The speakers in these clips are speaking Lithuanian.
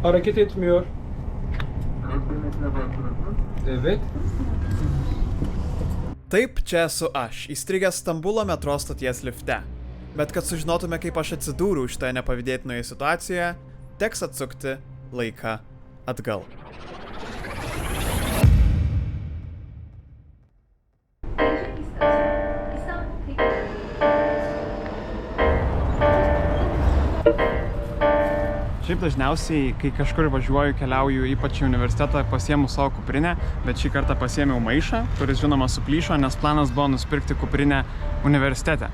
Hareket etmiyor. Evet. Taip, čia esu aš, įstrigęs Stambulo metro stoties lifte. Bet kad sužinotume, kaip aš atsidūriau šitoje nepavydėtinoje situacijoje, teks atsukti laiką atgal. Šiaip dažniausiai, kai kažkur važiuoju, keliauju, ypač į universitetą, pasiemu savo kuprinę, bet šį kartą pasiėmiau maišą, kuris žinoma suplyšo, nes planas buvo nusipirkti kuprinę universitete.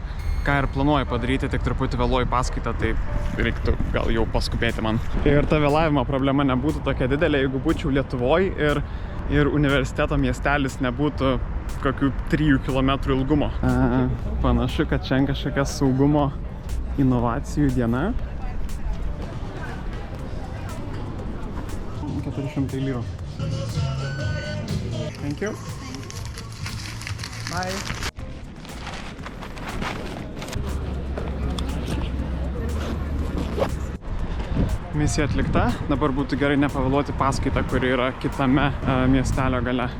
Ką ir planuoju padaryti, tik truputį vėluoju paskaitą, tai reiktų gal jau paskubėti man. Ir ta vėlavimo problema nebūtų tokia didelė, jeigu būčiau Lietuvoj ir universiteto miestelis nebūtų kokių 3 km ilgumo. Panašu, kad čia kažkokia saugumo inovacijų diena. 400 lyrų. Thank you. Bye. Misija atlikta. Dabar būtų gerai nepavėluoti paskaitą, kuri yra kitame miestelio gale.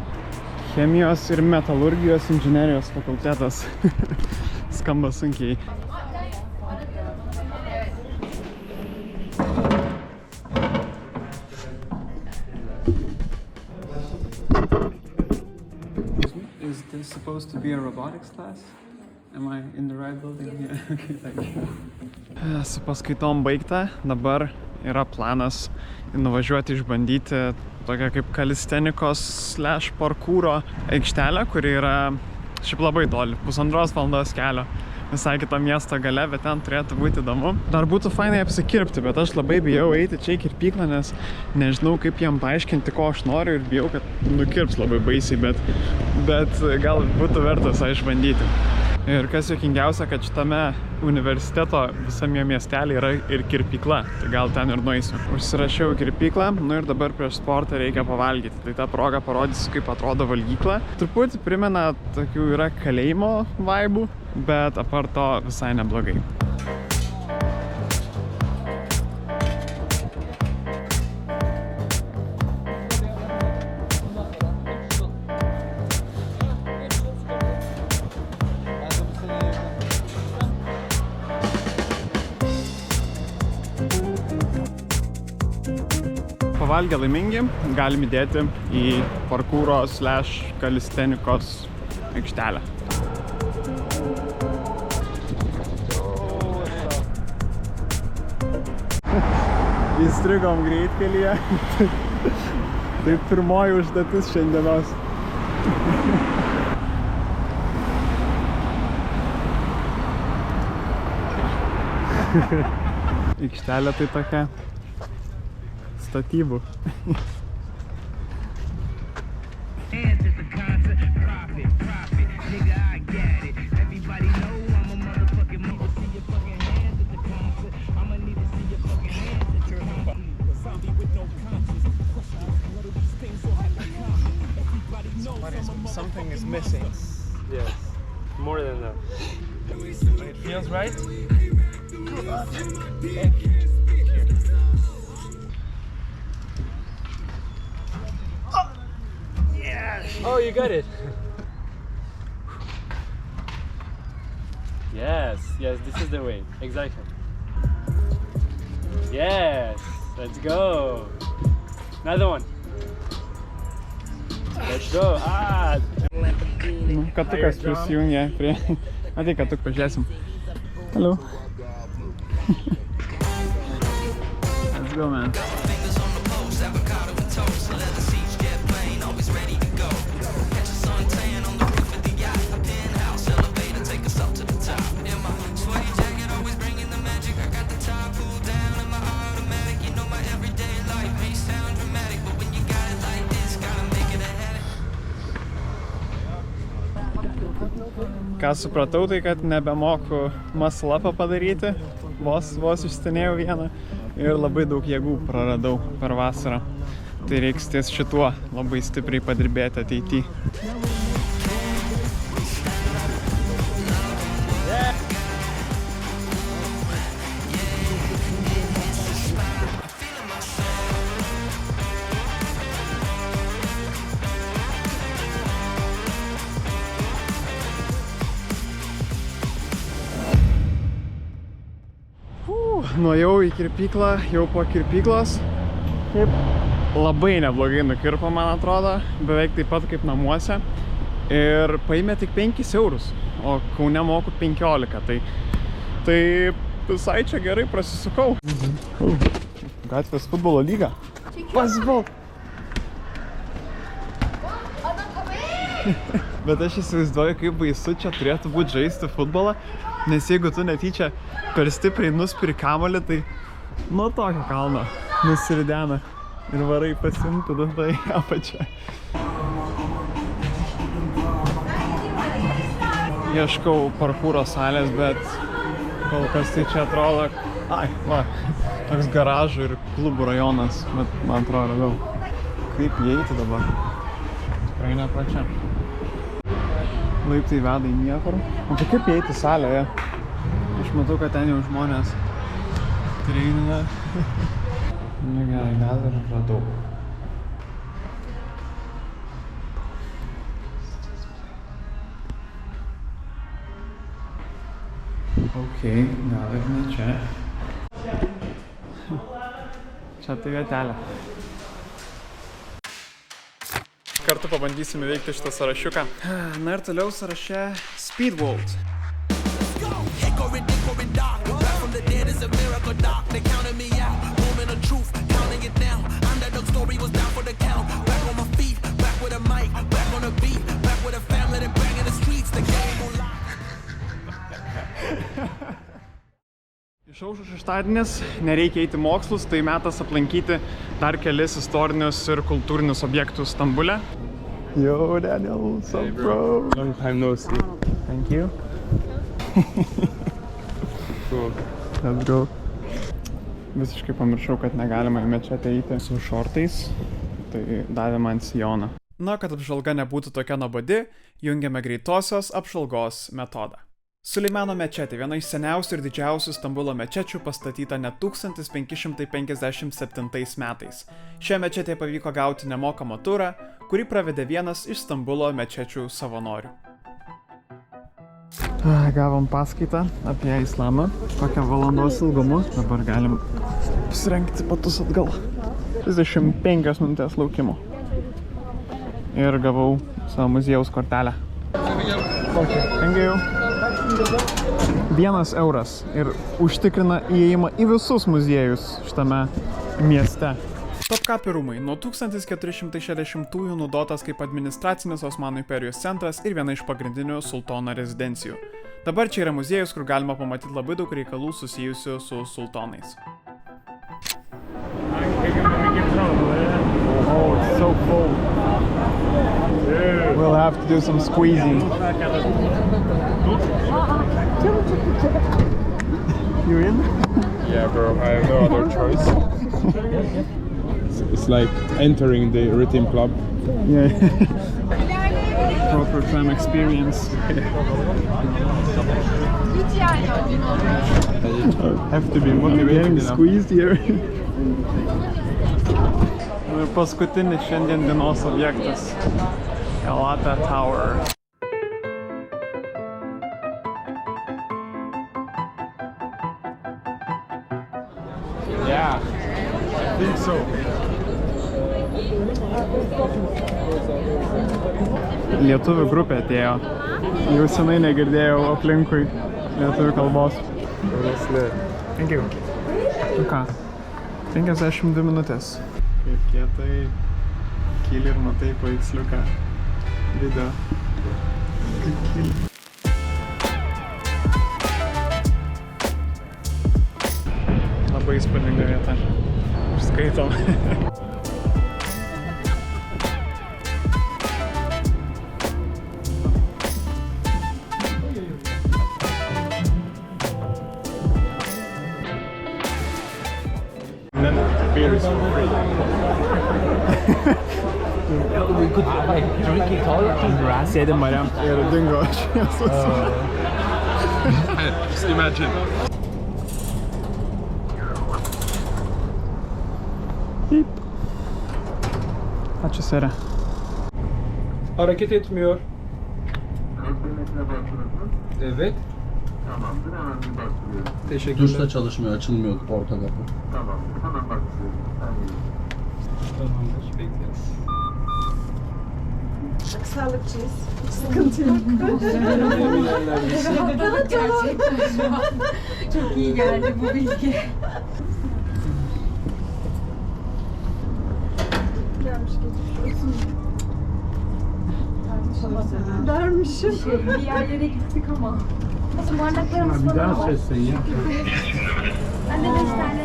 Chemijos ir metalurgijos inžinerijos fakultetas. Skamba sunkiai. Is this supposed to be a robotics class? Am I in the right building? Yeah. Okay, thank you. Su paskaitom baigta, dabar yra planas nuvažiuoti išbandyti tokią kaip kalistenikos / parkūro aikštelę, kuri yra šiaip labai toli, 1,5 valandos kelio. Visai kito miesto gale, bet ten turėtų būti įdomu. Dar būtų fainai apsikirpti, bet aš labai bijau eiti čia į kirpyklą, nes nežinau, kaip jam paaiškinti, ko aš noriu ir bijau, kad nukirps labai baisiai, bet gal būtų vertas išbandyti. Ir kas juokingiausia, kad šitame universiteto visame miestelį yra ir kirpykla, tai gal ten ir nueisiu. Užsirašiau kirpyklą, ir dabar prieš sportą reikia pavalgyti, tai tą progą parodysiu, kaip atrodo valgykla. Truputį primena tokių yra kalėjimo vaibų, bet apart to visai neblogai. Pavalgę laimingi, galim įdėti į parkūro / kalistenikos aikštelę. Įstrigom greitkelyje. Tai pirmoji užduotis šiandienos. Aikštelė tai tokia statybų. Something is missing. Yes. More than that. It feels right? Oh, you got it. Yes, this is the way. Exactly. Yes, let's go. Another one. Let's go. Katukas prisijungė prie... Ateik, katuk, pažiūrėsim. Hello. Let's go, man. Ką supratau, tai kad nebemoku muscle upą padaryti, vos išstenėjau vieną ir labai daug jėgų praradau per vasarą. Tai reiks ties šituo labai stipriai padirbėti ateityje. nuėjau į kirpyklą, jau po kirpyklos. Labai neblogai nukirpo, man atrodo, beveik taip pat kaip namuose. Ir paėmė tik 5 eurus, o Kaune moku 15, tai visai čia gerai prasisukau. Gatvės futbolo lyga. Pasibal. Bet aš įsivaizduoju, kaip baisu čia turėtų būti žaisti futbolą, nes jeigu tu netyčia per stipriai nuspiri kamuolį, tai nuo tokio kalno nusiridena ir varai pasimti tada į apačią. Ieškau parkūro salės, bet kol kas tai čia atrodo, toks garažų ir klubų rajonas, bet man atrodo labiau. Kaip įeiti dabar? Tikrai ne pro čia. Laiptai veda į niekur. O tai kaip įeiti salėje? Aš matau, kad ten jau žmonės treinina. Nu gerai, gal ir radau. Okei, gal ir ne čia. Čia tai vietelė. Kartu pabandysime veikti šitą sąrašiuką. Na ir toliau sąraše Speedvault. Išaušo šeštadienis, nereikia eiti mokslus, tai metas aplankyti dar kelis istorinius ir kultūrinius objektus Stambule. Yo, Daniel, what's up, bro? Long time no see. Thank you. Cool. Let's go. Visiškai pamiršau, kad negalima į mečetę eiti su šortais, tai davė man sijoną. Na, kad apžvalga nebūtų tokia nuobodi, jungiame greitosios apžvalgos metodą. Suleimano mečetė, viena iš seniausių ir didžiausių Stambulo mečečių, pastatyta net 1557 metais. Šią mečetę pavyko gauti nemokamą turą, kurį pravedė vienas iš Stambulo mečečių savanorių. Gavom paskaitą apie islamą, kokią valandos ilgumu. Dabar galim apsirengti patus atgal. 35 minutės laukimo. Ir gavau savo muziejaus kortelę. Thank you. 1 euras ir užtikrina įėjimą į visus muziejus šitame mieste. Topkapi rūmai nuo 1460-ųjų naudotas kaip administracinis Osmanų imperijos centras ir viena iš pagrindinių sultono rezidencijų. Dabar čia yra muziejus, kur galima pamatyti labai daug reikalų susijusių su sultonais. Oh, it's so full. We'll have to do some squeezing. You in? Yeah, bro, I have no other choice. It's like entering the rhythm club. Yeah. Proper fan experience. Have to be motivated. Getting squeezed here. Ir paskutinis šiandien dienos objektas. Galata Tower. Yeah, I think so. Lietuvių grupė atėjo. Jau senai negirdėjau aplinkui lietuvių kalbos. Thank you. Nu ką, 52 minutės. Kaip kietai kyli ir matai paveiksliuką video. Kaip kyli. Labai įspūdinga vieta. Užskaitom. Beer is for free. We could like drink it all in grass. Sėdi mariam ir dingo šviesos. Just imagine. Bip. Ačiū sere. Hareket etmiyor. Evet. Teşekkürler. Duşta çalışmıyor, açılmıyor orta kapı. Tamamdır, bekleriz. Çok sağlıkçıyız. Hiç sıkıntı yok. Gerçekten şu an çok iyi geldi bu bilgi. Gelmiş geçmiş olsun. Dermişim. Bir yerlere gittik ama. Nasıl bardaklarımız falan var. Seslen ya. Ben de 5 tane.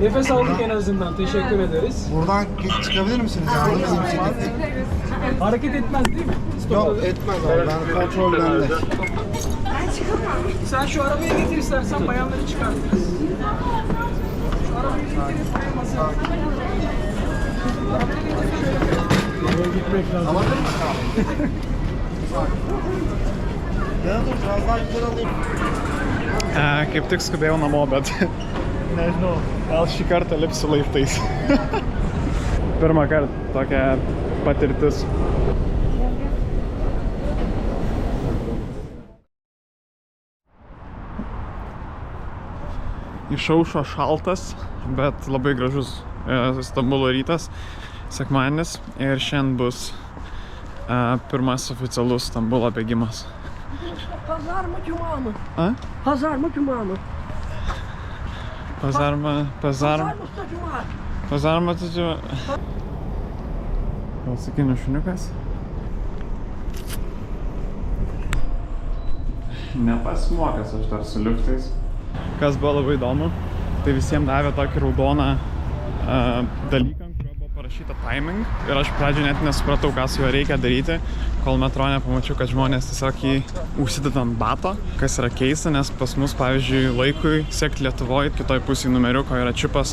Nefes aldık en azından. Teşekkür ederiz. Buradan çıkabilir misiniz? Yardım edeyim size. Hareket etmez değil mi? Yok etmez abi. Ben kontrol bende. Ben çıkamam. Sen şu arabayı getir istersen bayanları çıkartırız. Şu arabayı getir istersen masaya. Gitmek lazım. Alabilir misin abi? Ya dur biraz daha güzel alayım. Kaip tik skubėjau namo, bet nežinau, gal šį kartą lipsiu laiptais. Pirmą kartą tokia patirtis. Išaušo šaltas, bet labai gražus Stambulo rytas, sekmadienis ir šiandien bus pirmas oficialus Stambulo bėgimas. Pazar mı cuma mı? Ha? Pazar mı cuma mı? Pazar mı? Pazar mı da cuma? Pazar mı? Klasikinis šuniukas. Nepasimokęs aš dar su liuftais. Kas buvo labai įdomu, tai visiems davė tokį raudoną dalyką, ant kurio buvo parašyta timing. Ir aš pradžioje net nesupratau, ką su juo reikia daryti, kol metro nepamačiau, kad žmonės tiesiog jį užsideda ant bato, kas yra keista, nes pas mus, pavyzdžiui, laikui sekti Lietuvoje, kitoj pusėje numeriuko yra čipas,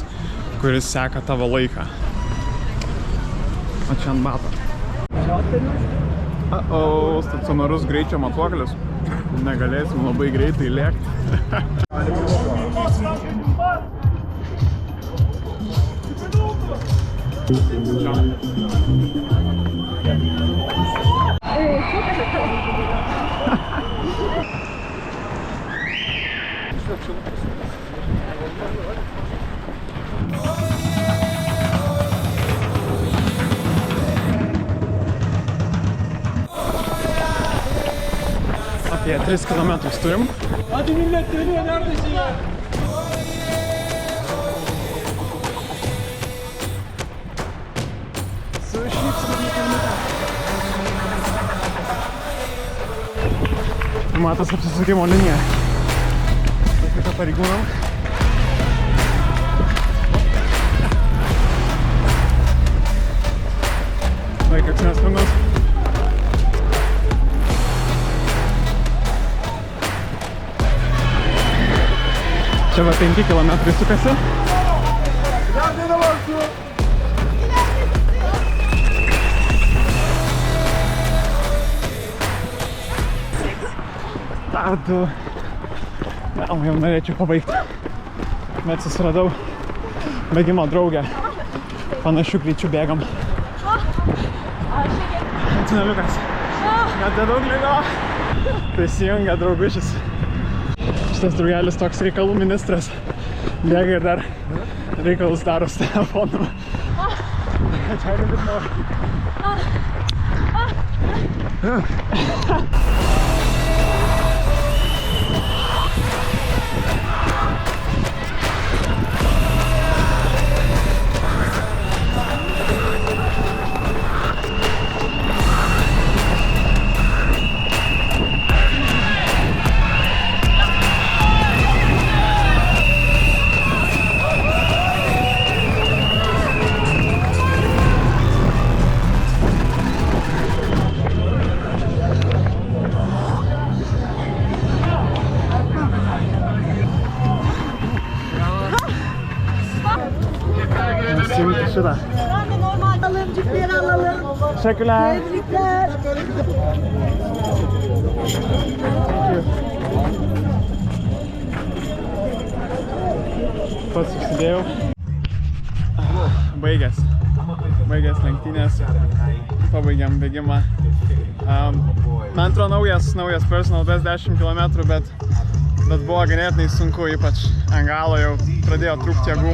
kuris seka tavo laiką. O čia ant bato. Stacionarus greičio matuoklis. Negalėsim labai greitai lėkti. Apie 3 kilometrus turim. Hadi millet dönüyor, neredesin ya? Matas apsisukimo linija. Pakvietė pareigūnam. Laikas nesvinus. Čia va 5 kilometrai sukasi. Dar du. Jau norėčiau pabaigti. Bet susiradau bėgimo draugę. Panašių greičių bėgam. Atsinaliukas. Net daug lygo. Prisijungia draugušis. Šitas draugelis toks reikalų ministras. Bėga ir dar reikalus daro su telefonu. Try a bit more. Simit şurada. Ben de normal alalım, cipleri alalım. Teşekkürler. Tebrikler. Pats užsidėjau. Baigęs lenktynės. Pabaigėm bėgimą. Man atrodo naujas personal best 10 km, bet buvo ganėtinai sunku, ypač ant galo jau pradėjo trūkti jėgų.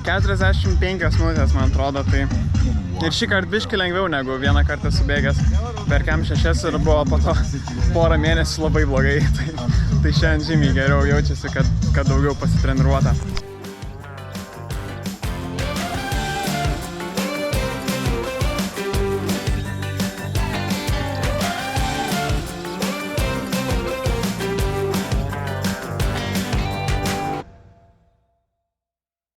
45 minutės, man atrodo, tai ir šį kartą biškį lengviau negu vieną kartą subėgęs per Kem 6 ir buvo po to porą mėnesių labai blogai, tai šiandien žymiai geriau jaučiasi, kad daugiau pasitreniruota.